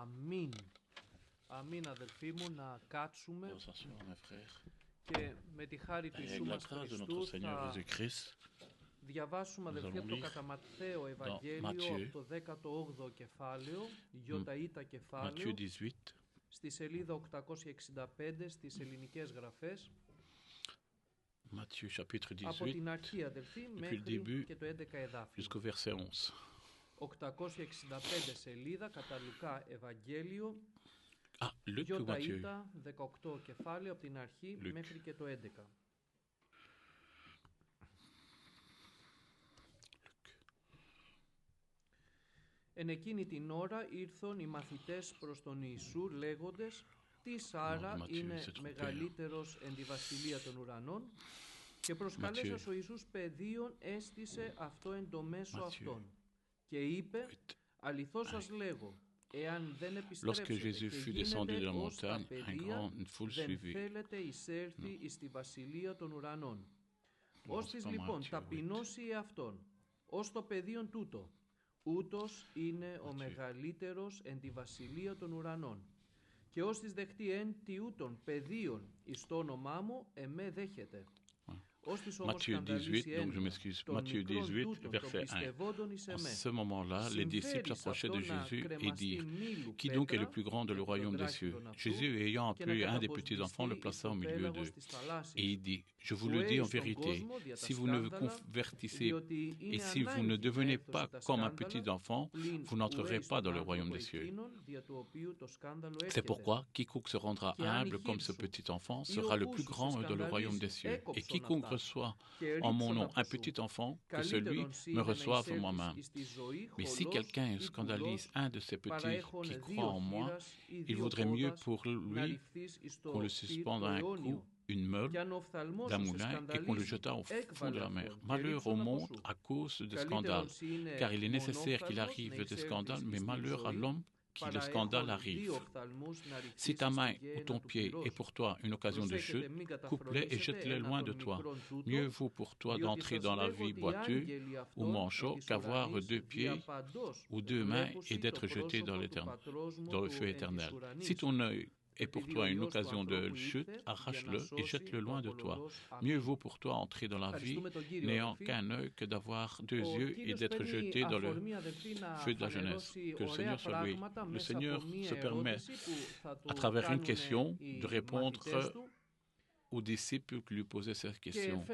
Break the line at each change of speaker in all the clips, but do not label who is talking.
Αμήν. Αμήν, αδελφοί μου, να κάτσουμε
Nous assurons, mes frères,
και με τη χάρη του
et
Ιησού
avec la
μας
grâce de notre
Χριστού
Seigneur
θα
Jésus-Christ,
διαβάσουμε,
nous
αδελφοί,
allons
από το
lire
κατά Ματθαίο Ευαγγέλιο,
Matthieu,
από το 18ο κεφάλαιο, Ιωταΐτα
Matthieu
κεφάλαιο,
18,
στη σελίδα 865 στις ελληνικές γραφές,
Matthieu chapitre
από
18,
την αρχή, αδελφοί,
le
μέχρι
début
και το 11 εδάφιο.
jusqu'au verset 11.
865 σελίδα, κατά Λουκά Ευαγγέλιο,
Ah, Luc ou Matthieu?
Ιωταΐτα 18 κεφάλαιο, από την αρχή
Luc.
μέχρι και το 11. Εν εκείνη την ώρα ήρθον οι μαθητές προς τον Ιησού λέγοντες, «Τι άρα
Ματιού,
είναι
σε τροπέα.
μεγαλύτερος εν τη βασιλεία των ουρανών?» Και προσκαλέσας ο Ιησούς παιδίον έστησε αυτό εν το μέσο
Ματιού.
αυτών. Και είπε, αληθώς σας λέγω, εάν δεν
Lorsque
επιστρέψετε
Jésus
και
fut descendu de
γίνετε
la
ως τα
montagne,
παιδεία,
une foule
δεν
suivit.
θέλετε εισέλθει εις τη βασιλεία των ουρανών.
Non,
Ως
c'est
της
pas
λοιπόν
Matthieu,
ταπεινώσει εαυτόν, ως το παιδίον τούτο, ούτως είναι ο
Ματιού.
μεγαλύτερος εν τη βασιλεία των ουρανών. Και ως της δεχτεί εν τιούτων παιδίων εις το όνομά μου, εμέ δέχεται. Ως της όμως
Matthieu 18,
σκανδαλίσει
donc je
εν
m'excuse,
των
Matthieu
μικρών
18,
τούτων των
verset 1.
πιστευόντων εις
En
εμέ.
ce moment-là, les disciples approchaient de Jésus et dirent, Qui donc est le plus grand dans le royaume des cieux? Jésus, ayant appelé un des petits-enfants, le plaça au milieu d'eux. Et il dit, Je vous le dis en vérité, si vous ne vous convertissez et si vous ne devenez pas comme un petit-enfant, vous n'entrerez pas dans le royaume des cieux. C'est pourquoi quiconque se rendra humble comme ce petit-enfant sera le plus grand dans le royaume des cieux. Et quiconque reçoit en mon nom un petit enfant, que celui me reçoive moi-même. Mais si quelqu'un scandalise un de ces petits qui croient en moi, il vaudrait mieux pour lui qu'on le suspende à un coup, une meule d'un moulin et qu'on le jetât au fond de la mer. Malheur au monde à cause des scandales, car il est nécessaire qu'il arrive des scandales, mais malheur à l'homme qui le scandale arrive. Si ta main ou ton pied est pour toi une occasion de chute, coupe-les et jette-les loin de toi. Mieux vaut pour toi d'entrer dans la vie boiteux ou manchot qu'avoir deux pieds ou deux mains et d'être jeté dans le feu éternel. Si ton œil est pour toi une occasion de chute, arrache-le et jette-le loin de toi. Mieux vaut pour toi entrer dans la vie n'ayant qu'un œil que d'avoir deux yeux et d'être jeté dans le feu de la jeunesse. Que le Seigneur soit loué. Le Seigneur se permet, à travers une question, de répondre aux disciples qui lui posaient cette question.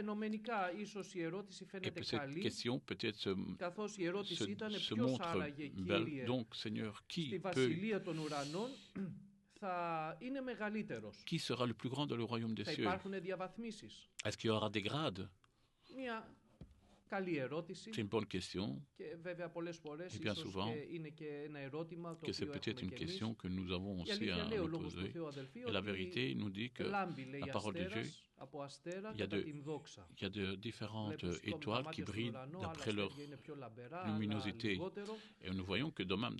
Et puis cette question peut-être se montre belle. Donc, Seigneur, qui sera le plus grand dans le royaume des cieux? Est-ce qu'il y aura des grades? C'est une bonne question. Et bien souvent, que c'est peut-être une question que nous avons aussi à nous poser. Et la vérité nous dit que la parole de Dieu, il y a de différentes étoiles qui brillent d'après leur luminosité. Et nous voyons que même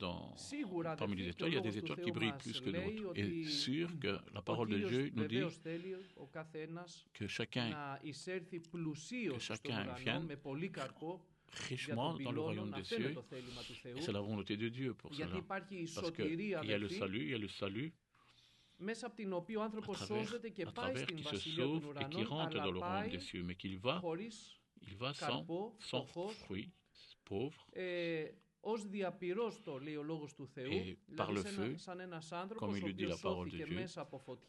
parmi les étoiles, il y a des étoiles qui brillent plus que d'autres. Et sûr que la parole de Dieu nous dit que chacun vienne richement dans le royaume des cieux. Et c'est la volonté de Dieu pour cela. Parce qu'il y a le salut, à travers qui se sauve et qui rentre dans le royaume des cieux, mais qu'il va sans fruit, pauvre, et par le feu, comme il le dit la parole de Dieu,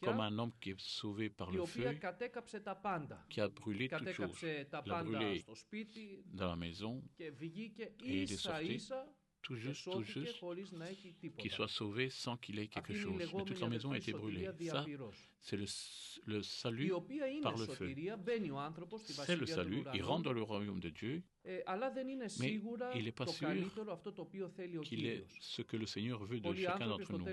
comme un homme qui est sauvé par le feu, qui a brûlé toute chose. Il a brûlé dans la maison et il est sorti tout juste, qu'il soit sauvé sans qu'il ait quelque chose. Mais toute la maison a été brûlée. Ça, c'est le salut par le feu. C'est le salut, il rentre dans le royaume de Dieu, mais il n'est pas sûr qu'il est ce que le Seigneur veut de chacun d'entre nous.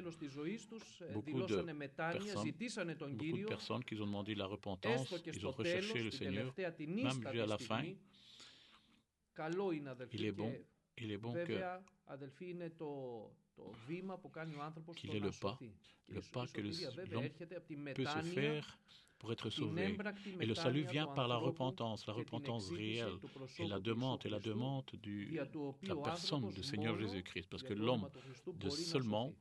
Beaucoup de personnes qui ont demandé la repentance, ils ont recherché le Seigneur, même jusqu'à la fin. Il est bon qu'il ait le pas que l'homme peut se faire pour être sauvé. Et le salut vient par la repentance réelle, et la demande de la personne du Seigneur Jésus-Christ. Parce que l'homme, de seulement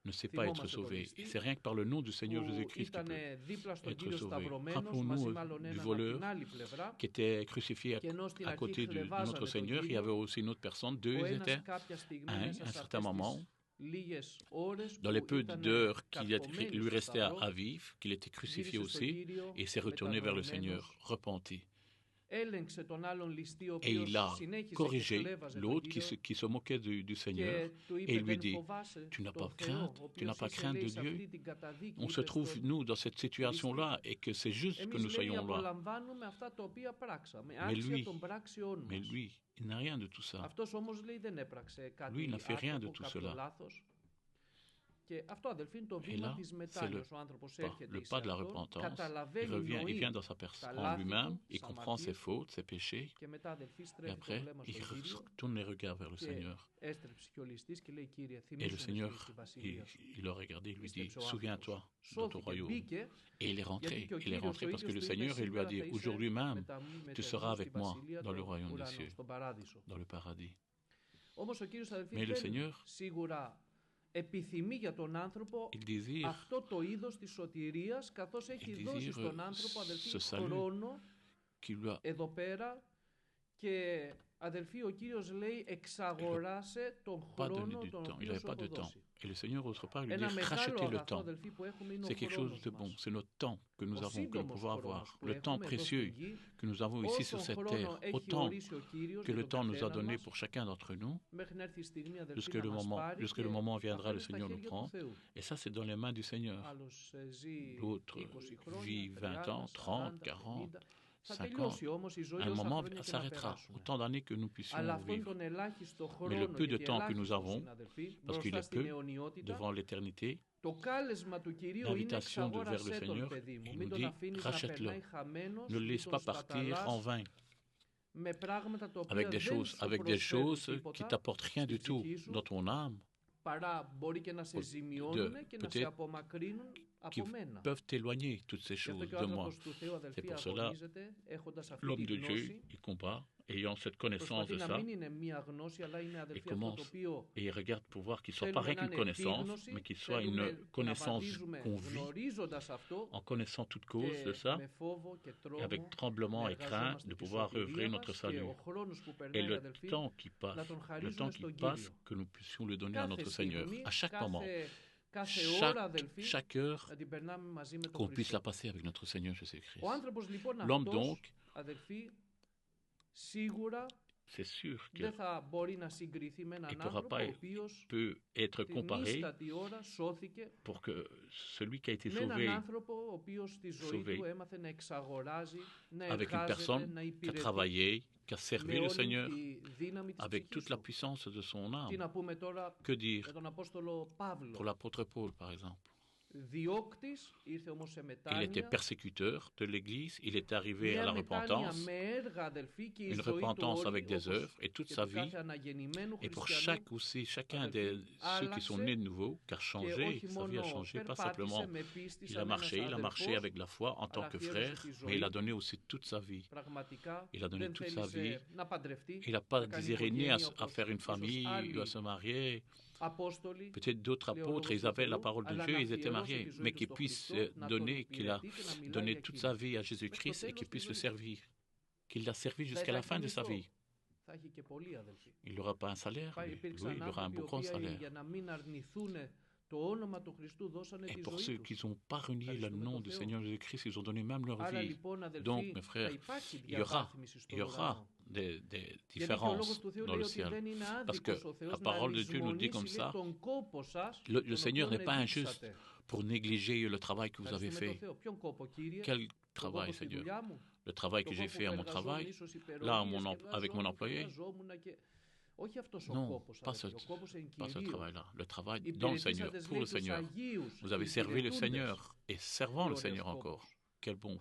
ne sait pas être sauvé. Et c'est rien que par le nom du Seigneur Jésus-Christ qu'il peut être sauvé. Rappelons-nous du voleur qui était crucifié à côté de notre Seigneur. Il y avait aussi une autre personne, deux ils étaient, un, à un certain moment, dans les peu d'heures qu'il lui restait à vivre, qu'il était crucifié aussi, et s'est retourné vers le Seigneur, repenti. Et il a corrigé l'autre qui se moquait du Seigneur et il lui dit, tu n'as pas crainte de Dieu. On se trouve, nous, dans cette situation-là et que c'est juste que nous soyons là. Mais lui, il n'a rien de tout ça. Lui, il n'a fait rien de tout cela. Et là, c'est le pas de la repentance. Il vient dans sa personne, en lui-même, il comprend ses fautes, ses péchés, et après, il retourne les regards vers le Seigneur. Et le Seigneur, il l'a regardé, il lui dit, souviens-toi de ton royaume. Et il est rentré parce que le Seigneur, il lui a dit, aujourd'hui même, tu seras avec moi dans le royaume des cieux, dans le paradis. Mais le Seigneur,
επιθυμεί για τον άνθρωπο αυτό το είδος της σωτηρίας, καθώς έχει δώσει στον άνθρωπο, αδελφοί, χρόνο εδώ πέρα και αδελφοί ο Κύριος λέει εξαγοράσε τον χρόνο τον οποίο σου έχω δώσει.
Et le Seigneur, autre part, lui dit rachetez le temps. C'est quelque chose de bon. C'est notre temps que nous avons, que nous pouvons avoir. Le temps précieux que nous avons ici sur cette terre. Autant que le temps nous a donné pour chacun d'entre nous, jusque le moment viendra, le Seigneur nous prend. Et ça, c'est dans les mains du Seigneur. L'autre vit 20 ans, 30, 40. 5 ans, à un moment, ça s'arrêtera, autant d'années que nous puissions vivre. Mais le peu de temps que nous avons, parce qu'il est peu, devant l'éternité, l'invitation vers le Seigneur, il nous dit, rachète-le, ne le laisse pas partir en vain, avec des choses qui t'apportent rien du tout dans ton âme, qui peuvent t'éloigner toutes ces choses de moi. C'est pour cela, l'homme de Dieu, il combat, ayant cette connaissance de ça, il commence, et il regarde pour voir qu'il ne soit pas rien qu'une connaissance, mais qu'il soit une connaissance qu'on vit, en connaissant toute cause de ça, et avec tremblement et crainte de pouvoir œuvrer notre salut. Et le temps qui passe, que nous puissions le donner à notre Seigneur, à chaque moment, chaque heure, qu'on puisse la passer avec notre Seigneur Jésus-Christ. L'homme donc, c'est sûr qu'il ne peut être comparé pour que celui qui a été sauvé avec une personne qui a travaillé, qui a servi le Seigneur avec toute la puissance de son âme. Que dire pour l'apôtre Paul, par exemple? Il était persécuteur de l'Église, il est arrivé à la repentance, une repentance avec des œuvres, et toute sa vie, et pour chacun de ceux qui sont nés de nouveau, car sa vie a changé, pas simplement, il a marché avec la foi en tant que frère, mais il a donné aussi toute sa vie. Il a donné toute sa vie, il n'a pas désiré ni à faire une famille, ou à se marier. Peut-être d'autres apôtres, ils avaient la parole de Dieu, ils étaient mariés, mais qu'il puisse donner, qu'il a donné toute sa vie à Jésus-Christ et qu'il puisse le servir, qu'il l'a servi jusqu'à la fin de sa vie. Il n'aura pas un salaire, oui, il aura un beau grand salaire. Et pour ceux qui n'ont pas renié le nom du Seigneur Jésus-Christ, ils ont donné même leur vie. Donc, mes frères, il y aura des différences dans le ciel. Parce que la parole de Dieu nous dit comme ça, le Seigneur n'est pas injuste pour négliger le travail que vous avez fait. Quel travail, Seigneur? Le travail que j'ai fait à mon travail, là, avec mon employé? Non, pas ce travail-là. Le travail dans le Seigneur, pour le Seigneur. Vous avez servi le Seigneur et servant le Seigneur encore. Quel bon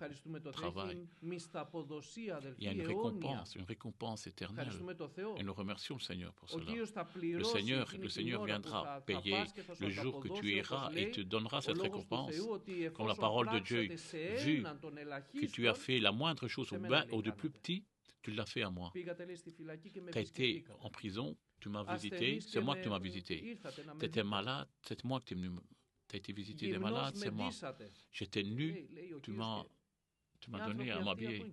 travail. Il y a une récompense éternelle. Et nous remercions le Seigneur pour cela. Le Seigneur viendra payer le jour que tu iras et te donnera cette récompense. Comme la parole de Dieu, vu que tu as fait la moindre chose au de plus petit, Tu l'as fait à moi. Tu as été en prison, tu m'as visité, c'est moi que tu m'as visité. Tu étais malade, c'est moi que tu es venu. Tu as été visiter des malades, c'est moi. J'étais nu, tu m'as donné à m'habiller.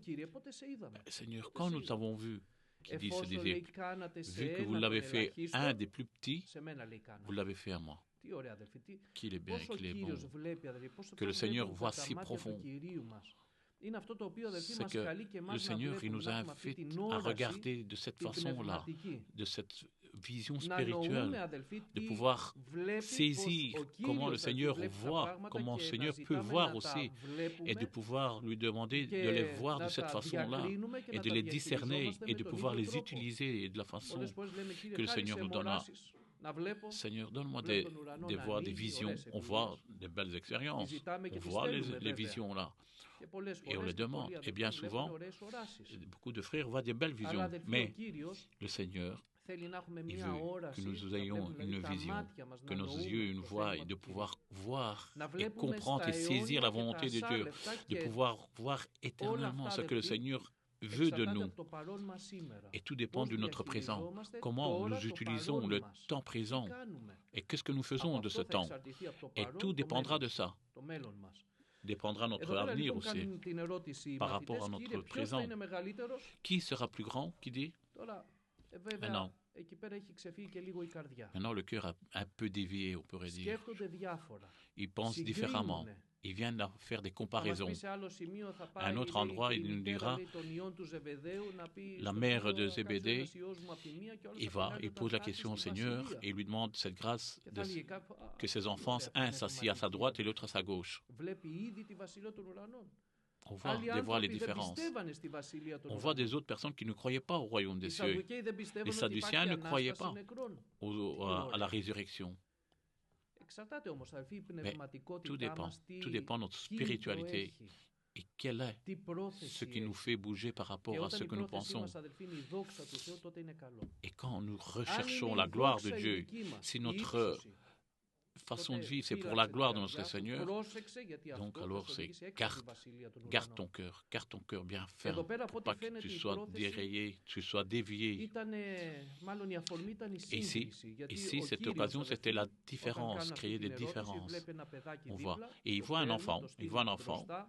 Seigneur, quand nous t'avons vu, qui dit ce disciple, vu que vous l'avez fait un des plus petits, vous l'avez fait à moi. Qu'il est bien, qu'il est bon. Que le Seigneur voit si profond. C'est que le Seigneur, il nous invite à regarder de cette façon-là, de cette vision spirituelle, de pouvoir saisir comment le Seigneur voit, comment le Seigneur peut voir aussi, et de pouvoir lui demander de les voir de cette façon-là, et de les discerner, et de pouvoir les utiliser de la façon que le Seigneur nous donnera. Seigneur, donne-moi des voix, des visions. On voit des belles expériences. On voit les visions là. Et on les demande. Et bien souvent, beaucoup de frères voient des belles visions. Mais le Seigneur, il veut que nous ayons une vision, que nos yeux nous voient, et de pouvoir voir et comprendre et saisir la volonté de Dieu, de pouvoir voir éternellement ce que le Seigneur veut de nous. Et tout dépend de notre présent. Comment nous utilisons le temps présent et qu'est-ce que nous faisons de ce temps. Et tout dépendra de ça. Dépendra de notre avenir aussi par rapport à notre présent. Qui sera plus grand, qui dit? Maintenant, le cœur a un peu dévié, on pourrait dire. Il pense différemment. Il vient de faire des comparaisons. À un autre endroit, il nous dira, la mère de Zébédée, il pose la question au Seigneur et il lui demande cette grâce que ses enfants, un s'assied à sa droite et l'autre à sa gauche. On voit les différences. On voit des autres personnes qui ne croyaient pas au royaume des cieux. Les Sadduciens ne croyaient pas à la résurrection. Mais tout dépend de notre spiritualité et quel est ce qui nous fait bouger par rapport à ce que nous pensons. Et quand nous recherchons la gloire de Dieu, si notre façon de vivre, c'est pour la gloire de notre Seigneur, donc alors c'est garde ton cœur bien ferme, pour pas que tu sois dérayé, tu sois dévié. Ici, cette occasion, c'était la différence, créer des différences. On voit. Et il voit un enfant,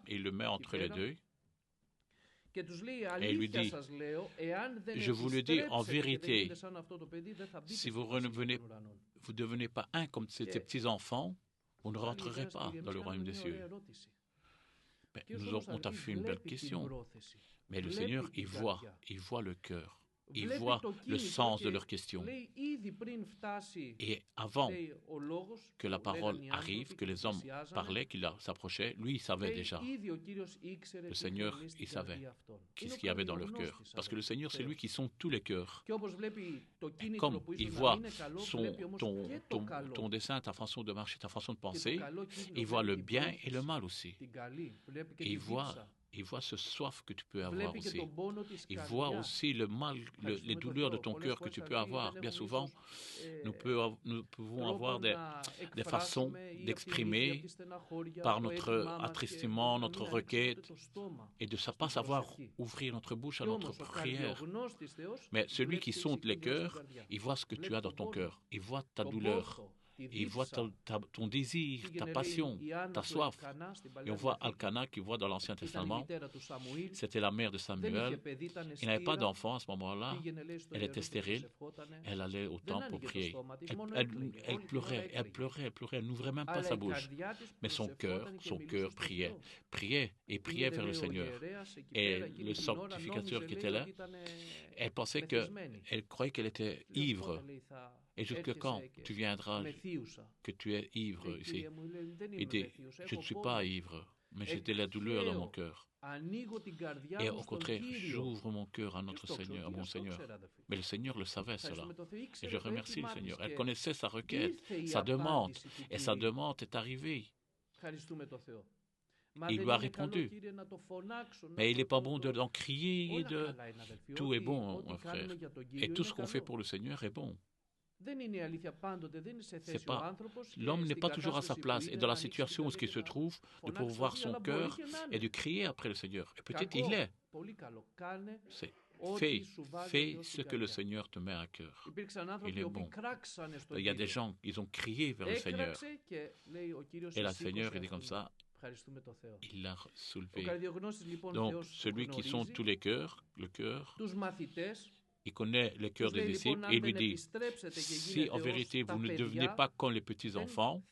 et il le met entre les deux, et il lui dit, je vous le dis en vérité, si vous ne devenez pas un comme ces petits-enfants, vous ne rentrerez pas dans le royaume des cieux. On t'a fait une belle question. Mais le Seigneur, il voit le cœur. Il voit le sens de leurs questions. Et avant que la parole arrive, que les hommes parlaient, qu'il s'approchait, lui, il savait déjà. Le Seigneur, il savait qu'est-ce qu'il y avait dans leur cœur. Parce que le Seigneur, c'est lui qui sonde tous les cœurs. Et comme il voit ton dessein, ta façon de marcher, ta façon de penser, il voit le bien et le mal aussi. Et il voit ce soif que tu peux avoir aussi. Il voit aussi le mal, les douleurs de ton cœur que tu peux avoir. Bien souvent, nous pouvons avoir des façons d'exprimer par notre attristement, notre requête, et de ne pas savoir ouvrir notre bouche à notre prière. Mais celui qui sonde les cœurs, il voit ce que tu as dans ton cœur. Il voit ta douleur. Il voit ton désir, ta passion, ta soif. Et on voit Elkana qui voit dans l'Ancien Testament, c'était la mère de Samuel. Il n'avait pas d'enfant à ce moment-là. Elle était stérile. Elle allait au temple pour prier. Elle pleurait, elle n'ouvrait même pas sa bouche. Mais son cœur priait vers le Seigneur. Et le sanctificateur qui était là, elle croyait qu'elle était ivre. Et jusqu'à quand tu viendras que tu es ivre ici? Il dit, je ne suis pas ivre, mais j'ai de la douleur dans mon cœur. Et au contraire, j'ouvre mon cœur à notre Seigneur, à mon Seigneur. Mais le Seigneur le savait cela. Et je remercie le Seigneur. Elle connaissait sa requête, sa demande. Et sa demande est arrivée. Il lui a répondu. Mais il n'est pas bon d'en crier. Tout est bon, mon frère. Et tout ce qu'on fait pour le Seigneur est bon. L'homme n'est pas toujours à sa place et dans la situation où il se trouve, de pouvoir voir son cœur et de crier après le Seigneur. Et peut-être il est. Fais ce que le Seigneur te met à cœur. Il est bon. Il y a des gens, ils ont crié vers le Seigneur. Et le Seigneur, il dit comme ça, il l'a soulevé. Donc, celui qui sont tous les cœurs, le cœur, il connaît le cœur des disciples et il lui dit, si en vérité vous ne devenez pas comme les petits-enfants,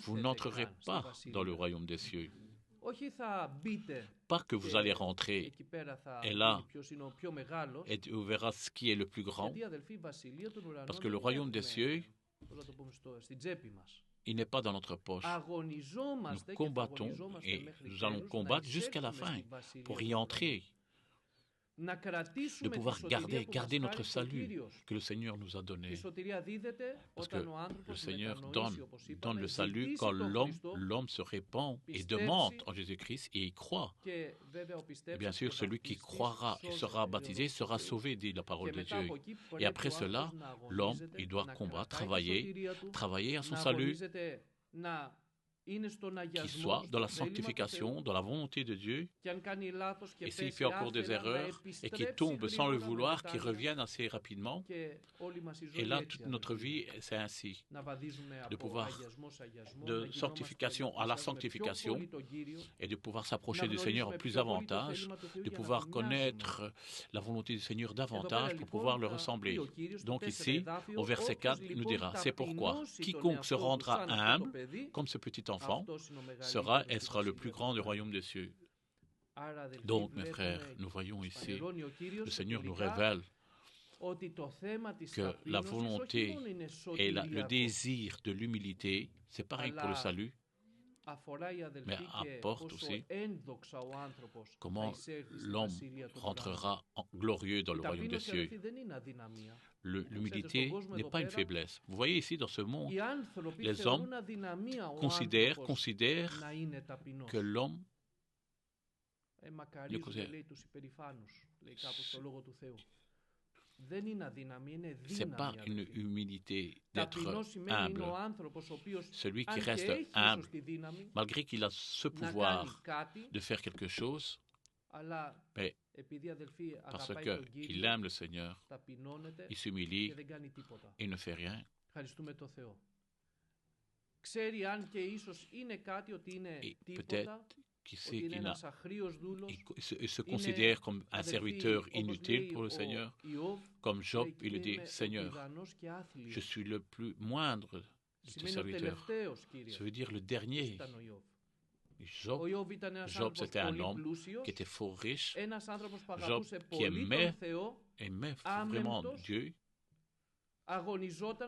vous n'entrerez pas dans le royaume des cieux. Pas que vous allez rentrer et là, et tu verras ce qui est le plus grand, parce que le royaume des cieux, il n'est pas dans notre poche. Nous combattons et nous allons combattre jusqu'à la fin pour y entrer. De pouvoir garder notre salut que le Seigneur nous a donné. Parce que le Seigneur donne le salut quand l'homme se répand et demande en Jésus-Christ et y croit. Et bien sûr, celui qui croira et sera baptisé sera sauvé, dit la parole de Dieu. Et après cela, l'homme, il doit combattre, travailler à son salut, qu'il soit dans la sanctification, dans la volonté de Dieu, et s'il fait encore des erreurs et qu'il tombe sans le vouloir, qu'il revienne assez rapidement. Et là, toute notre vie, c'est ainsi, de pouvoir de sanctification à la sanctification et de pouvoir s'approcher du Seigneur plus avantage, de pouvoir connaître la volonté du Seigneur davantage pour pouvoir le ressembler. Donc ici, au verset 4, il nous dira, c'est pourquoi quiconque se rendra humble, comme ce petit enfant, sera le plus grand du royaume des cieux. Donc, mes frères, nous voyons ici, le Seigneur nous révèle que la volonté et le désir de l'humilité, c'est pareil pour le salut, mais apporte aussi comment l'homme rentrera glorieux dans le royaume des cieux. L'humilité n'est pas une faiblesse. Vous voyez ici dans ce monde, les hommes considèrent que l'homme c'est pas une humilité d'être humble. Celui qui reste humble, malgré qu'il a ce pouvoir de faire quelque chose, mais parce qu'il aime le Seigneur, il s'humilie et ne fait rien. Et peut-être qu'il sait qu'il se considère comme un serviteur inutile pour le Seigneur. Comme Job, il dit, Seigneur, je suis le plus moindre de tes serviteurs. Ça veut dire le dernier. Job, c'était un homme qui était fort riche. Job qui aimait vraiment Dieu.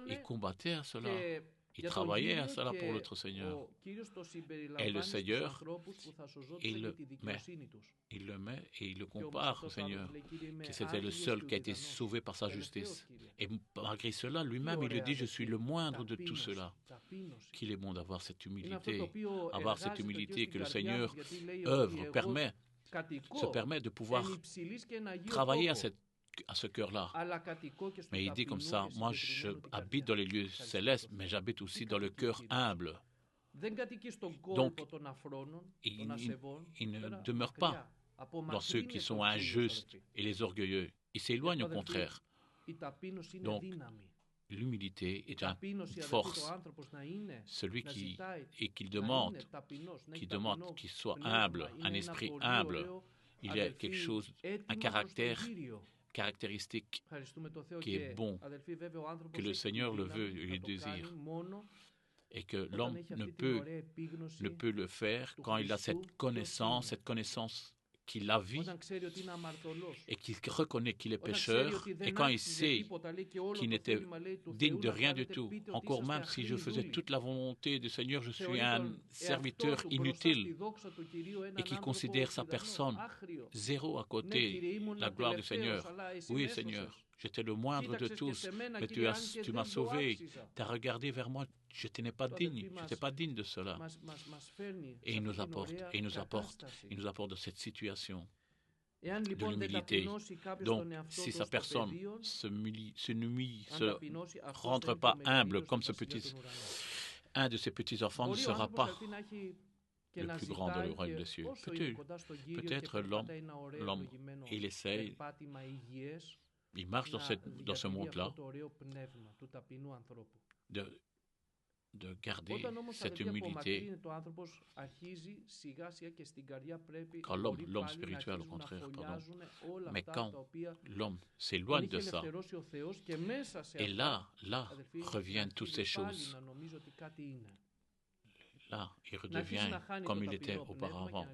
Il combattait à cela. Il travaillait à cela pour notre Seigneur. Et le Seigneur, il le met et il le compare au Seigneur, que c'était le seul qui a été sauvé par sa justice. Et malgré cela, lui-même, il le dit, je suis le moindre de tout cela. Qu'il est bon d'avoir cette humilité, que le Seigneur se permet de pouvoir travailler à ce cœur-là. Mais il dit comme ça, moi je habite dans les lieux célestes, mais j'habite aussi dans le cœur humble. Donc, il ne demeure pas dans ceux qui sont injustes et les orgueilleux. Il s'éloigne au contraire. Donc, l'humilité est une force. Celui qui demande qu'il soit humble, un esprit humble, il y a quelque chose, un caractéristique qui est bon, que le Seigneur le veut et le désire, et que l'homme ne peut le faire quand il a cette connaissance qu'il a vie et qu'il reconnaît qu'il est pécheur, et quand il sait qu'il n'était digne de rien du tout, encore même si je faisais toute la volonté du Seigneur, je suis un serviteur inutile, et qui considère sa personne zéro à côté de la gloire du Seigneur. Oui, Seigneur, j'étais le moindre de tous, mais tu m'as sauvé, tu as regardé vers moi, je n'étais pas digne de cela. Et il nous apporte de cette situation de l'humilité. Donc, si sa personne ne rentre pas humble comme un de ces petits enfants, ne sera pas le plus grand dans le royaume des cieux. Peut-être l'homme, il essaye, il marche dans ce monde-là de garder cette humilité. Quand l'homme spirituel, au contraire, mais quand l'homme s'éloigne de ça, et là reviennent toutes ces choses. Là, il redevient comme il était auparavant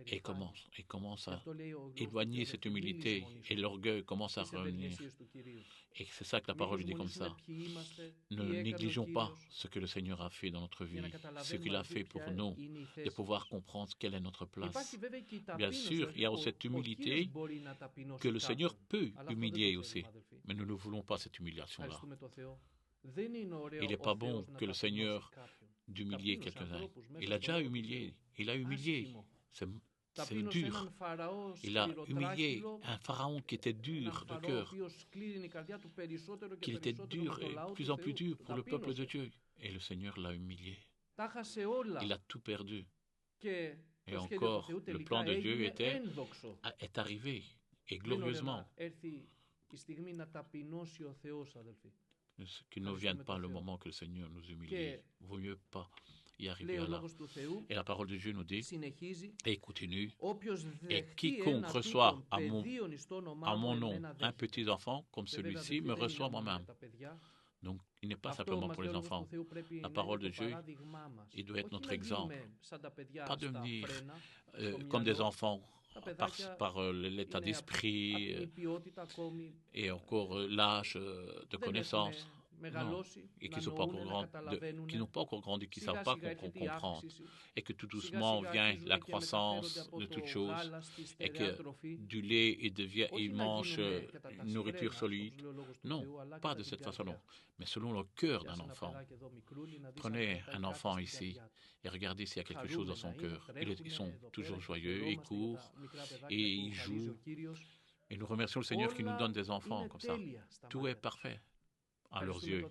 et commence à éloigner cette humilité et l'orgueil commence à revenir. Et c'est ça que la parole dit comme ça. Ne négligeons pas ce que le Seigneur a fait dans notre vie, ce qu'il a fait pour nous, de pouvoir comprendre quelle est notre place. Bien sûr, il y a cette humilité que le Seigneur peut humilier aussi, mais nous ne voulons pas cette humiliation-là. Il n'est pas bon que le Seigneur d'humilier quelqu'un. Il a déjà humilié. Il a humilié. C'est dur. Il a humilié un pharaon qui était dur de cœur, qui était dur et de plus en plus dur pour le peuple de Dieu. Et le Seigneur l'a humilié. Il a tout perdu. Et encore, le plan de Dieu est arrivé, et glorieusement. Qu'il ne vienne pas le moment que le Seigneur nous humilie. Il vaut mieux pas y arriver à là. Et la parole de Dieu nous dit, et il continue, et quiconque reçoit à mon nom un petit enfant comme celui-ci me reçoit moi-même. Donc, il n'est pas simplement pour les enfants. La parole de Dieu, il doit être notre exemple. Pas devenir comme des enfants par l'état d'esprit et encore l'âge de connaissance. Non. Et qui n'ont pas encore grandi, qui ne savent pas comprendre. Et que tout doucement vient la croissance de toutes choses. Et que du lait, ils mangent une nourriture solide. Non, pas de cette façon, non. Mais selon le cœur d'un enfant. Prenez un enfant ici et regardez s'il y a quelque chose dans son cœur. Ils sont toujours joyeux, ils courent et ils jouent. Et nous remercions le Seigneur qui nous donne des enfants comme ça. Tout est parfait à leurs yeux.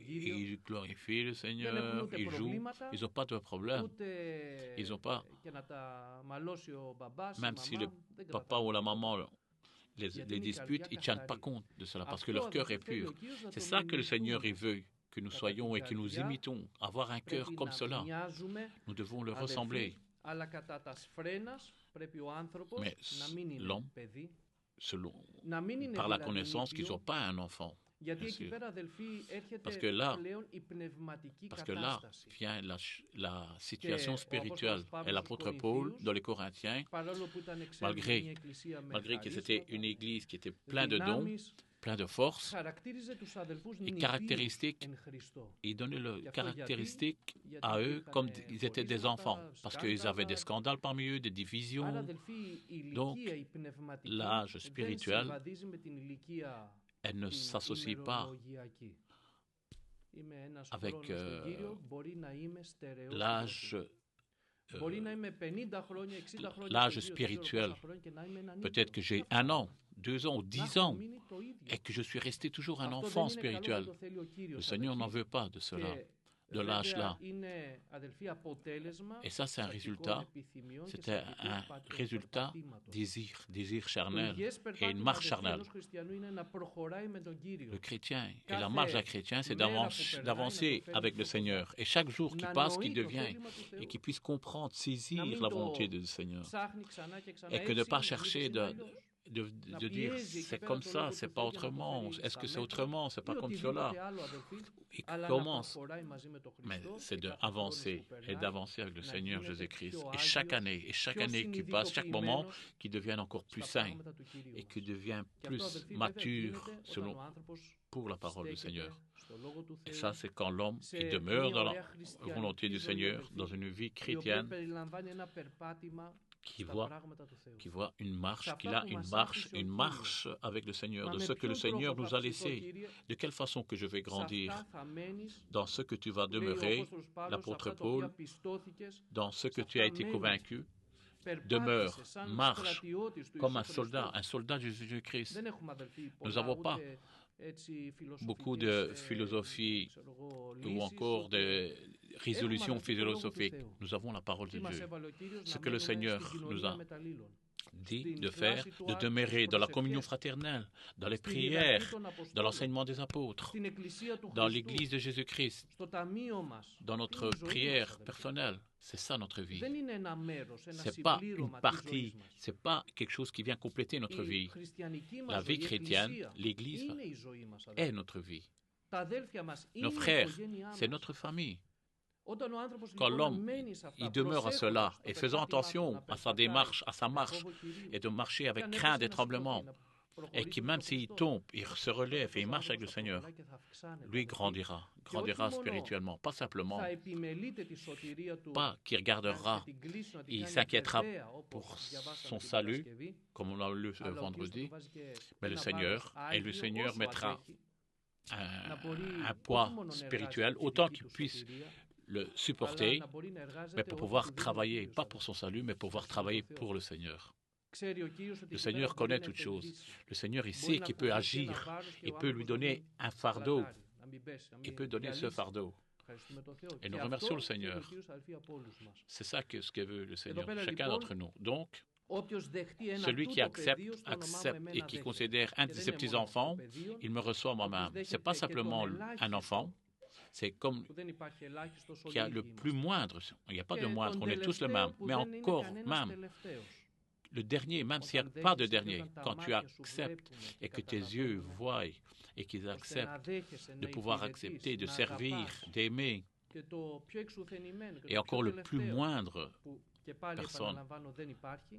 Ils glorifient le Seigneur, ils jouent, ils n'ont pas de problème. Ils n'ont pas, même si le papa ou la maman les disputent, ils ne tiennent pas compte de cela parce que leur cœur est pur. C'est ça que le Seigneur il veut que nous soyons et que nous imitons, avoir un cœur comme cela. Nous devons le ressembler. Mais l'homme, par la connaissance qu'ils n'ont pas un enfant. Parce que là vient la situation spirituelle. Et l'apôtre Paul, dans les Corinthiens, malgré que c'était une église qui était pleine de dons, plein de force et caractéristiques. Il donnait leurs caractéristiques à eux comme ils étaient des enfants, parce qu'ils avaient des scandales parmi eux, des divisions. Donc, l'âge spirituel, elle ne s'associe pas avec l'âge spirituel. Peut-être que j'ai 1 an, 2 ans ou 10 ans et que je suis resté toujours un enfant spirituel. Le Seigneur n'en veut pas de cela, de l'âge-là. Et ça, c'est un résultat désir charnel et une marche charnelle. Le chrétien et la marche d'un chrétien, c'est d'avancer avec le Seigneur. Et chaque jour qui passe, qu'il devient et qu'il puisse comprendre, saisir la volonté du Seigneur. Et que de ne pas chercher de dire c'est comme ça, c'est pas autrement, est-ce que c'est autrement, c'est pas comme cela. Il commence, mais c'est d'avancer et d'avancer avec le Seigneur Jésus-Christ. Et chaque année qui passe, chaque moment, qui devienne encore plus saint et qui devient plus mature pour la parole du Seigneur. Et ça, c'est quand l'homme il demeure dans la volonté du Seigneur, dans une vie chrétienne, qui voit une marche avec le Seigneur, de ce que le Seigneur nous a laissé, de quelle façon que je vais grandir, dans ce que tu vas demeurer, l'apôtre Paul, dans ce que tu as été convaincu, demeure, marche comme un soldat de Jésus-Christ. Nous n'avons pas beaucoup de philosophie ou encore de résolutions philosophiques. Nous avons la parole de Dieu. Ce que le Seigneur nous a dit de faire, de demeurer dans la communion fraternelle, dans les prières, dans l'enseignement des apôtres, dans l'Église de Jésus-Christ, dans notre prière personnelle. C'est ça notre vie. Ce n'est pas une partie, ce n'est pas quelque chose qui vient compléter notre vie. La vie chrétienne, l'Église est notre vie. Nos frères, c'est notre famille. Quand l'homme il demeure à cela et faisant attention à sa démarche, à sa marche, et de marcher avec crainte et tremblement, et que même s'il tombe, il se relève et il marche avec le Seigneur, lui grandira spirituellement, pas simplement, pas qu'il regardera, il s'inquiétera pour son salut, comme on l'a lu vendredi, mais le Seigneur mettra un poids spirituel, autant qu'il puisse le supporter, mais pour pouvoir travailler, pas pour son salut, mais pour pouvoir travailler pour le Seigneur. Le Seigneur connaît toutes choses. Le Seigneur, il sait qu'il peut agir. Il peut lui donner un fardeau. Il peut donner ce fardeau. Et nous remercions le Seigneur. C'est ça ce que veut le Seigneur, chacun d'entre nous. Donc, celui qui accepte et qui considère un de ses petits-enfants, il me reçoit moi-même. Ce n'est pas simplement un enfant. C'est comme qu'il y a le plus moindre. Il n'y a pas de moindre, on est tous le même. Mais encore même, le dernier, même s'il n'y a pas de dernier, quand tu acceptes et que tes yeux voient et qu'ils acceptent de pouvoir accepter, de servir, d'aimer, et encore le plus moindre personne,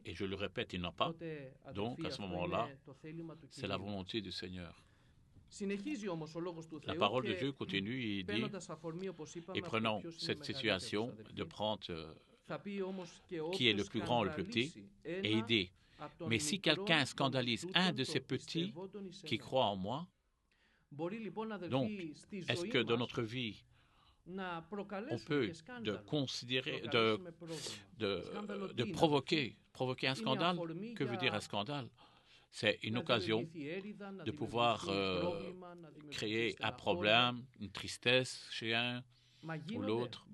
et je le répète, il n'y en a pas, donc à ce moment-là, c'est la volonté du Seigneur. La parole de Dieu continue et il dit, et prenons cette situation de prendre qui est le plus grand ou le plus petit, et il dit, mais si quelqu'un scandalise un de ces petits qui croit en moi, donc est-ce que dans notre vie, on peut considérer, de provoquer un scandale? Que veut dire un scandale? C'est une occasion de pouvoir créer un problème, une tristesse chez un ou l'autre.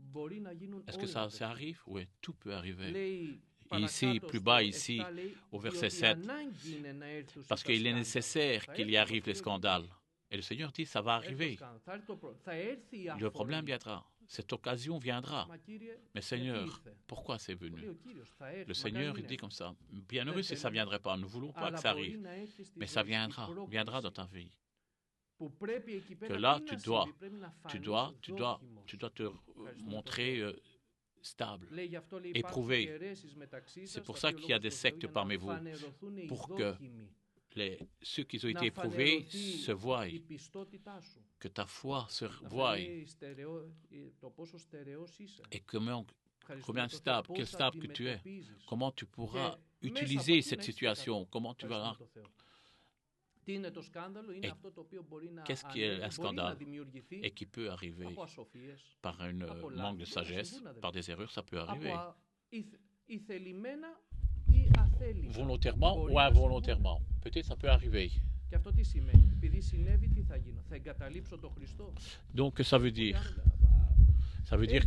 Est-ce que ça arrive? Oui, tout peut arriver. Ici, plus bas, ici, au verset 7, parce qu'il est nécessaire qu'il y arrive les scandales. Et le Seigneur dit, ça va arriver. Le problème viendra. Cette occasion viendra. Mais Seigneur, pourquoi c'est venu? Le Seigneur, il dit comme ça, bienheureux si ça ne viendrait pas. Nous ne voulons pas que ça arrive. Mais ça viendra dans ta vie. Que là, tu dois te montrer stable, éprouvé. C'est pour ça qu'il y a des sectes parmi vous, pour que ceux qui ont été éprouvés se voient, que ta foi se voie, et combien stable, quel stable que tu es, comment tu pourras utiliser cette situation, comment tu vas... Qu'est-ce qui est un scandale et qui peut arriver par un manque de sagesse, par des erreurs, ça peut arriver. Volontairement ou involontairement, peut-être ça peut arriver. Donc ça veut dire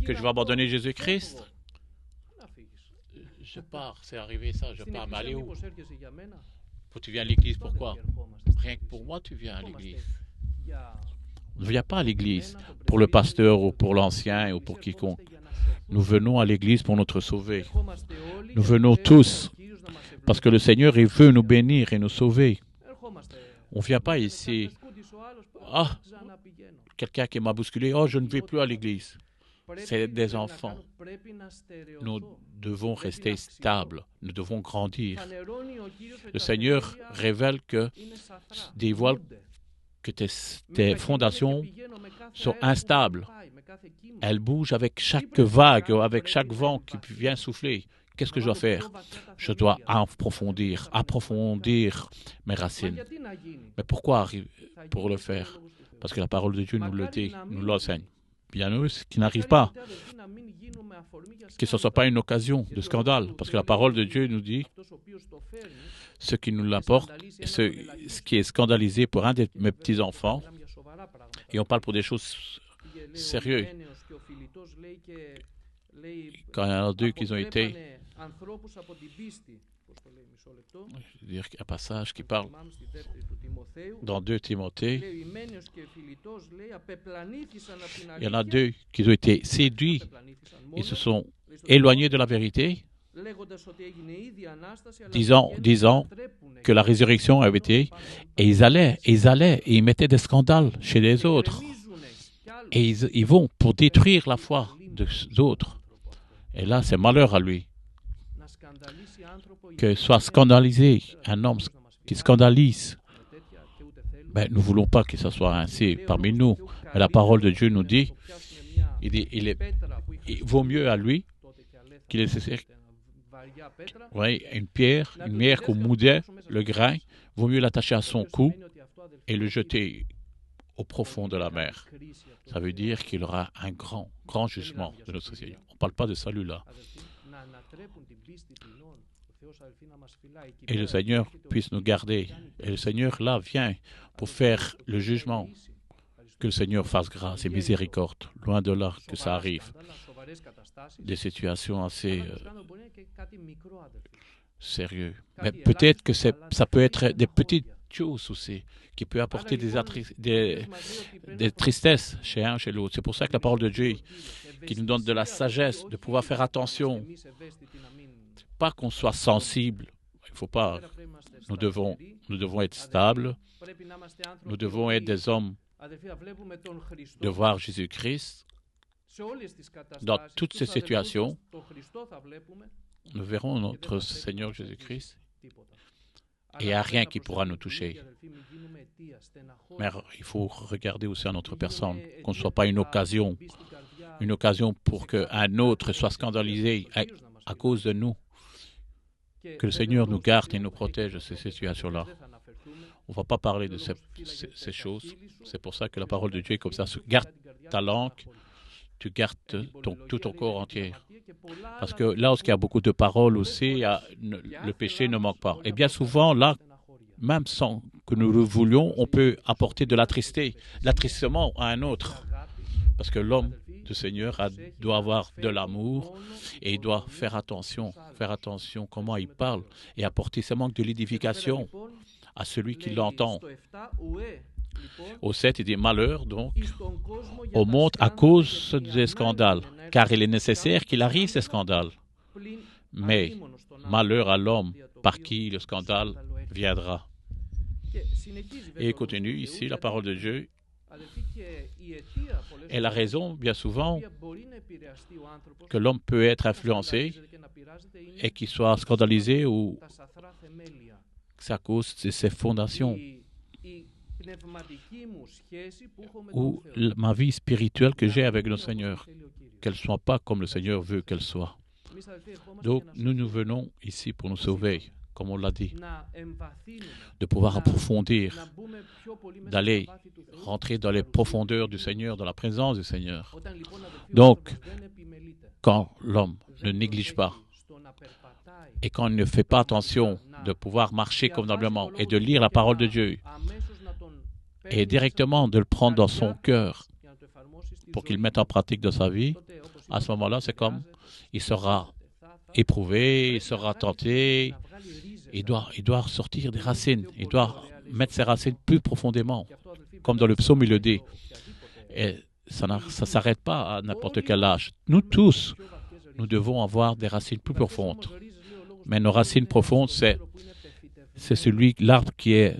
que je vais abandonner Jésus-Christ. Je pars, c'est arrivé ça, je pars, mais allez où? Tu viens à l'église, pourquoi? Rien que pour moi, tu viens à l'église. On ne vient pas à l'église pour le pasteur ou pour l'ancien ou pour quiconque. Nous venons à l'église pour notre sauver. Nous venons tous parce que le Seigneur il veut nous bénir et nous sauver. On ne vient pas ici. Ah, quelqu'un qui m'a bousculé, oh, je ne vais plus à l'église. C'est des enfants. Nous devons rester stables. Nous devons grandir. Le Seigneur révèle dévoile que tes fondations sont instables. Elles bougent avec chaque vague, avec chaque vent qui vient souffler. Qu'est-ce que je dois faire? Je dois approfondir mes racines. Mais pourquoi pour le faire? Parce que la parole de Dieu nous le dit, nous l'enseigne. Bienheureux qui n'arrive pas, que ce ne soit pas une occasion de scandale, parce que la parole de Dieu nous dit ce qui nous l'apporte, ce qui est scandalisé pour un de mes petits-enfants, et on parle pour des choses sérieux. Quand il y en a deux qui ont été, je veux dire un passage qui parle dans 2 Timothée, il y en a deux qui ont été séduits, ils se sont éloignés de la vérité, disant que la résurrection avait été, et ils allaient, et ils mettaient des scandales chez les autres, et ils vont pour détruire la foi des autres. Et là, c'est malheur à lui. Que soit scandalisé, un homme qui scandalise. Ben, nous ne voulons pas que ce soit ainsi parmi nous. Mais la parole de Dieu nous dit, il vaut mieux à lui qu'il est une pierre qu'on moudait, le grain, vaut mieux l'attacher à son cou et le jeter au profond de la mer. Ça veut dire qu'il y aura un grand jugement de notre Seigneur. On ne parle pas de salut là. Et le Seigneur puisse nous garder. Et le Seigneur là vient pour faire le jugement. Que le Seigneur fasse grâce et miséricorde. Loin de là que ça arrive. Des situations assez sérieuses. Mais peut-être que ça peut être des petites choses aussi, qui peut apporter des tristesses chez un, chez l'autre. C'est pour ça que la parole de Dieu, qui nous donne de la sagesse, de pouvoir faire attention. Pas qu'on soit sensible. Il ne faut pas. Nous devons être stables. Nous devons être des hommes de voir Jésus-Christ dans toutes ces situations. Nous verrons notre Seigneur Jésus-Christ et il n'y a rien qui pourra nous toucher. Mais il faut regarder aussi à notre personne, qu'on ne soit pas une occasion pour qu'un autre soit scandalisé à cause de nous. Que le Seigneur nous garde et nous protège de ces situations-là. On ne va pas parler de ces choses. C'est pour ça que la parole de Dieu est comme ça. Garde ta langue, tu gardes tout ton corps entier. Parce que là où il y a beaucoup de paroles aussi, le péché ne manque pas. Et bien souvent, là, même sans que nous le voulions, on peut apporter de l'attristement à un autre. Parce que l'homme du Seigneur doit avoir de l'amour et il doit faire attention comment il parle et apporter seulement de l'édification à celui qui l'entend. Au 7, il dit malheur, donc, au monde à cause des scandales, car il est nécessaire qu'il arrive ces scandales. Mais malheur à l'homme par qui le scandale viendra. Et il continue ici la parole de Dieu. Et la raison, bien souvent, que l'homme peut être influencé et qu'il soit scandalisé ou c'est à cause de ses fondations ou ma vie spirituelle que j'ai avec le Seigneur, qu'elle ne soit pas comme le Seigneur veut qu'elle soit. Donc, nous venons ici pour nous sauver, comme on l'a dit, de pouvoir approfondir, d'aller rentrer dans les profondeurs du Seigneur, dans la présence du Seigneur. Donc, quand l'homme ne néglige pas et quand il ne fait pas attention de pouvoir marcher convenablement et de lire la parole de Dieu et directement de le prendre dans son cœur pour qu'il le mette en pratique dans sa vie, à ce moment-là, c'est comme il sera éprouvé, il sera tenté, il doit sortir des racines, il doit mettre ses racines plus profondément, comme dans le psaume il le dit. Et ça ne s'arrête pas à n'importe quel âge. Nous tous, nous devons avoir des racines plus profondes. Mais nos racines profondes, c'est l'arbre qui est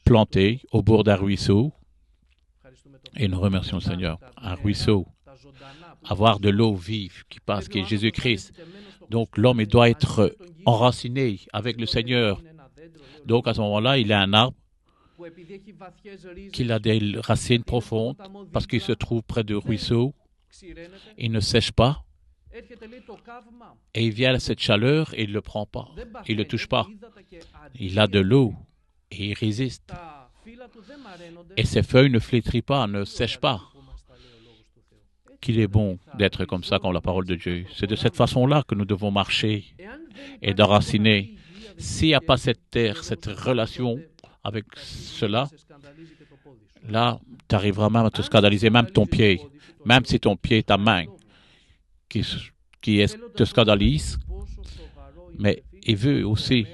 planté au bord d'un ruisseau. Et nous remercions le Seigneur. Un ruisseau, avoir de l'eau vive qui passe, qui est Jésus-Christ. Donc l'homme il doit être enraciné avec le Seigneur. Donc à ce moment-là, il a un arbre qui a des racines profondes parce qu'il se trouve près du ruisseau. Il ne sèche pas. Et il vient à cette chaleur et il ne le prend pas. Il ne le touche pas. Il a de l'eau et il résiste. Et ses feuilles ne flétrissent pas, ne sèchent pas. Qu'il est bon d'être comme ça, comme la parole de Dieu. C'est de cette façon-là que nous devons marcher et d'enraciner. S'il n'y a pas cette terre, cette relation avec cela, là, tu arriveras même à te scandaliser, même ton pied. même si ton pied, ta main, qui te scandalise, mais il veut aussi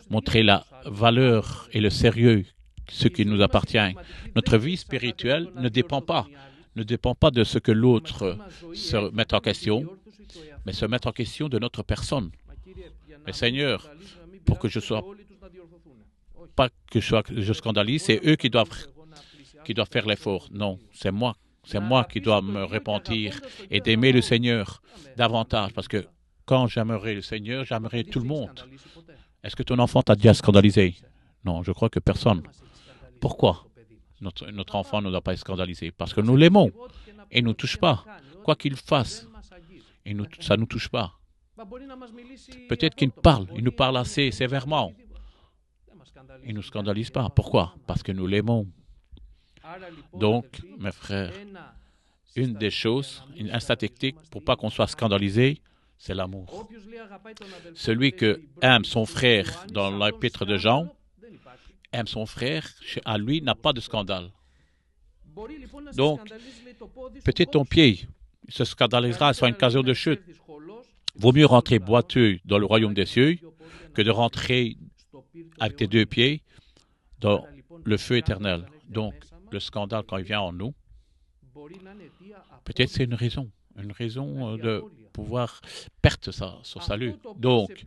montrer la valeur et le sérieux, ce qui nous appartient. Notre vie spirituelle ne dépend pas de ce que l'autre se mette en question, mais se mettre en question de notre personne. Mais Seigneur, pour que je sois pas que je scandalise, c'est eux qui doivent faire l'effort. Non, c'est moi qui dois me repentir et d'aimer le Seigneur davantage, parce que quand j'aimerai le Seigneur, j'aimerai tout le monde. Est-ce que ton enfant t'a déjà scandalisé? Non, je crois que personne. Pourquoi notre enfant ne doit pas être scandalisé? Parce que nous l'aimons et il ne nous touche pas. Quoi qu'il fasse, ça ne nous touche pas. Peut-être qu'il nous parle assez sévèrement. Il ne nous scandalise pas. Pourquoi? Parce que nous l'aimons. Donc, mes frères, une des choses, un statistique pour ne pas qu'on soit scandalisé, c'est l'amour. Celui qui aime son frère dans l'épître de Jean, aime son frère, à lui n'a pas de scandale. Donc, peut-être ton pied se scandalisera sur une occasion de chute. Vaut mieux rentrer boiteux dans le royaume des cieux que de rentrer avec tes deux pieds dans le feu éternel. Donc, le scandale, quand il vient en nous, peut-être c'est une raison de pouvoir perdre son salut. Donc,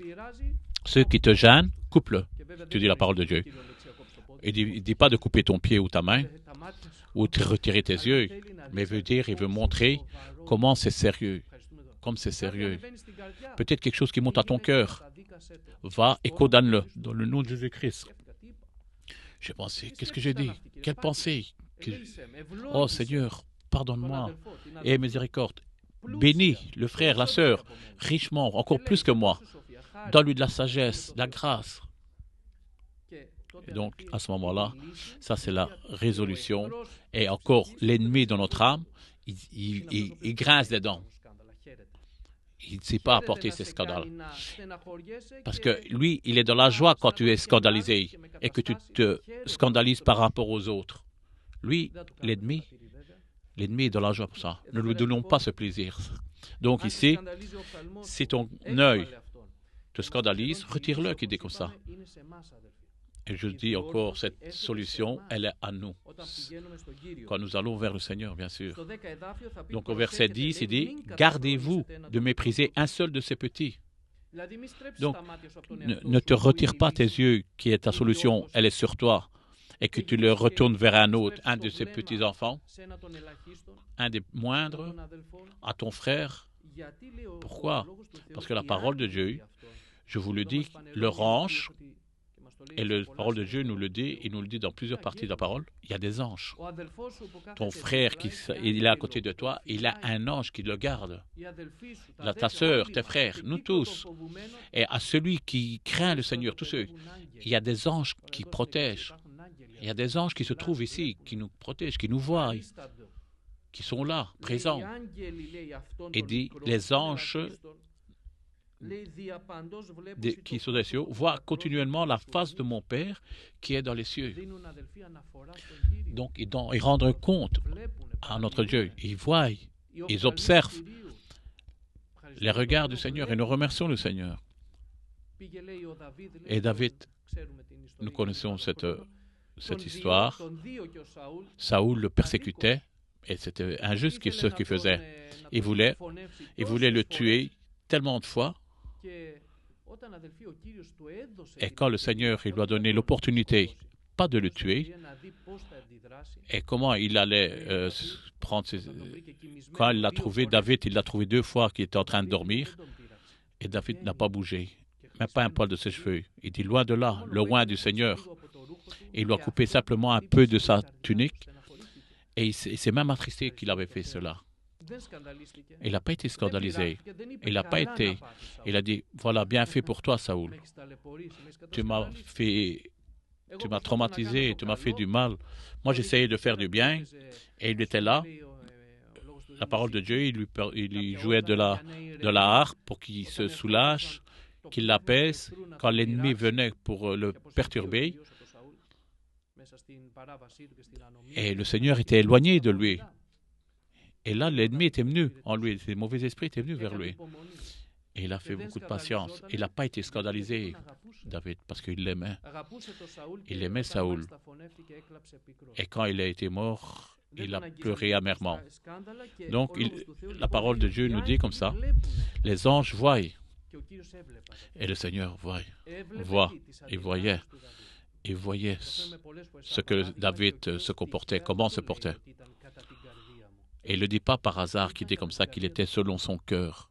ceux qui te gênent, coupe-le. Tu dis la parole de Dieu. Il ne dit pas de couper ton pied ou ta main, ou de retirer tes yeux, mais il veut montrer comment c'est sérieux. Comme c'est sérieux. Peut-être quelque chose qui monte à ton cœur. Va et condamne-le dans le nom de Jésus-Christ. J'ai pensé, qu'est-ce que j'ai dit? Quelle pensée? Oh Seigneur, pardonne-moi. Et miséricorde. Bénis le frère, la sœur, richement, encore plus que moi. Donne-lui de la sagesse, de la grâce. Et donc, à ce moment-là, ça c'est la résolution. Et encore, l'ennemi dans notre âme, il grince des dents. Il ne sait pas apporter ces scandales. Parce que lui, il est dans la joie quand tu es scandalisé et que tu te scandalises par rapport aux autres. Lui, l'ennemi est dans la joie pour ça. Ne lui donnons pas ce plaisir. Donc ici, si ton œil te scandalise, retire-le, qui dit comme ça. Et je dis encore, cette solution, elle est à nous. Quand nous allons vers le Seigneur, bien sûr. Donc au verset 10, il dit, « Gardez-vous de mépriser un seul de ces petits. » Donc, ne te retire pas tes yeux, qui est ta solution, elle est sur toi, et que tu le retournes vers un autre, un de ces petits-enfants, un des moindres, à ton frère. Pourquoi? Parce que la parole de Dieu, je vous le dis, leur ange, et la parole de Dieu nous le dit, il nous le dit dans plusieurs parties de la parole, il y a des anges. Ton frère, il est à côté de toi, il a un ange qui le garde. Ta sœur, tes frères, nous tous. Et à celui qui craint le Seigneur, tous ceux, il y a des anges qui protègent. Il y a des anges qui se trouvent ici, qui nous protègent, qui nous voient, qui sont là, présents. Et dit, les anges qui sont dans les cieux voient continuellement la face de mon Père qui est dans les cieux. Donc, ils rendent compte à notre Dieu. Ils voient, ils observent les regards du Seigneur et nous remercions le Seigneur. Et David, nous connaissons cette histoire. Saoul le persécutait et c'était injuste ce qu'il faisait. Il voulait le tuer tellement de fois. Et quand le Seigneur il lui a donné l'opportunité, pas de le tuer, et comment il allait prendre quand il l'a trouvé, David, il l'a trouvé 2 fois qu'il était en train de dormir, et David n'a pas bougé, même pas un poil de ses cheveux. Il dit, loin de là, loin du Seigneur. Et il lui a coupé simplement un peu de sa tunique, et il s'est même attristé qu'il avait fait cela. Il n'a pas été scandalisé. Il n'a pas été. Il a dit, voilà, bien fait pour toi, Saoul. Tu m'as traumatisé, tu m'as fait du mal. Moi, j'essayais de faire du bien, et il était là. La parole de Dieu, il lui jouait de la harpe pour qu'il se soulage, qu'il l'apaise. Quand l'ennemi venait pour le perturber, Et le Seigneur était éloigné de lui. Et là, l'ennemi était venu en lui, les mauvais esprits étaient venus vers lui. Et il a fait beaucoup de patience. Il n'a pas été scandalisé, David, parce qu'il l'aimait. Il aimait Saoul. Et quand il a été mort, il a pleuré amèrement. Donc, la parole de Dieu nous dit comme ça, les anges voient. Et le Seigneur voit. Il voyait ce que David se comportait, comment se portait. Et il ne dit pas par hasard qu'il dit comme ça qu'il était selon son cœur,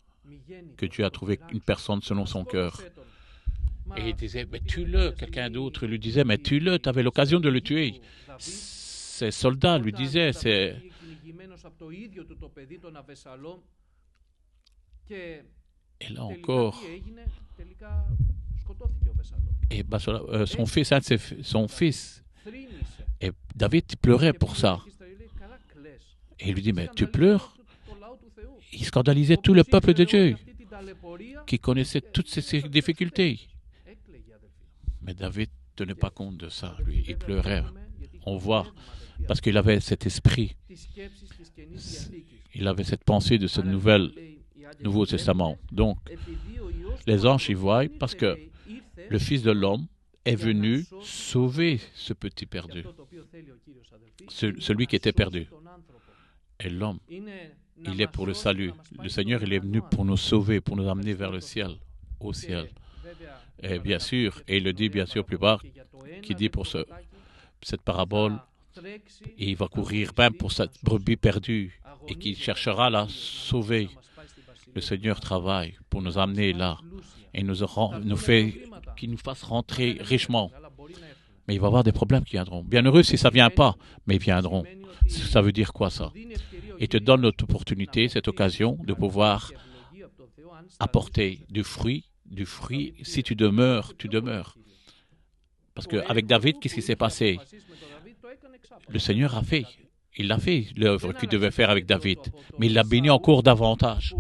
que Dieu a trouvé une personne selon son cœur. Et il disait, mais tue-le. Quelqu'un d'autre lui disait, mais tue-le, tu avais l'occasion de le tuer. Ces soldats lui disaient, Et là encore, et son fils, et David pleurait pour ça. Et il lui dit, mais tu pleures? Il scandalisait tout le peuple de Dieu, qui connaissait toutes ces difficultés. Mais David ne tenait pas compte de ça, lui. Il pleurait. On voit, parce qu'il avait cet esprit, il avait cette pensée de ce Nouveau Testament. Donc, les anges y voient parce que le Fils de l'homme est venu sauver ce petit perdu, celui qui était perdu. Et l'homme, il est pour le salut. Le Seigneur, il est venu pour nous sauver, pour nous amener vers le ciel, au ciel. Et bien sûr, et il le dit bien sûr plus bas, qui dit pour cette parabole, et il va courir même pour cette brebis perdue et qui cherchera à la sauver. Le Seigneur travaille pour nous amener là et qu'il nous fasse rentrer richement. Mais il va y avoir des problèmes qui viendront. Bien heureux si ça ne vient pas, mais ils viendront. Ça veut dire quoi ça? Il te donne notre opportunité, cette occasion de pouvoir apporter du fruit. Si tu demeures, tu demeures. Parce qu'avec David, qu'est-ce qui s'est passé? Le Seigneur il a fait l'œuvre qu'il devait faire avec David, mais il l'a béni encore davantage.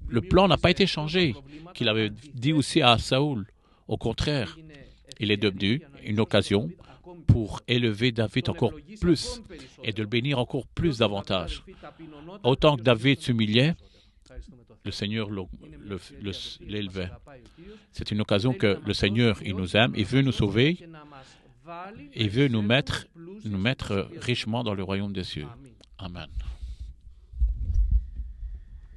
Le plan n'a pas été changé, qu'il avait dit aussi à Saoul. Au contraire, il est devenu une occasion pour élever David encore plus et de le bénir encore plus davantage. Autant que David s'humiliait, le Seigneur l'élevait. C'est une occasion que le Seigneur, il nous aime, il veut nous sauver, il veut nous mettre richement dans le royaume des cieux. Amen.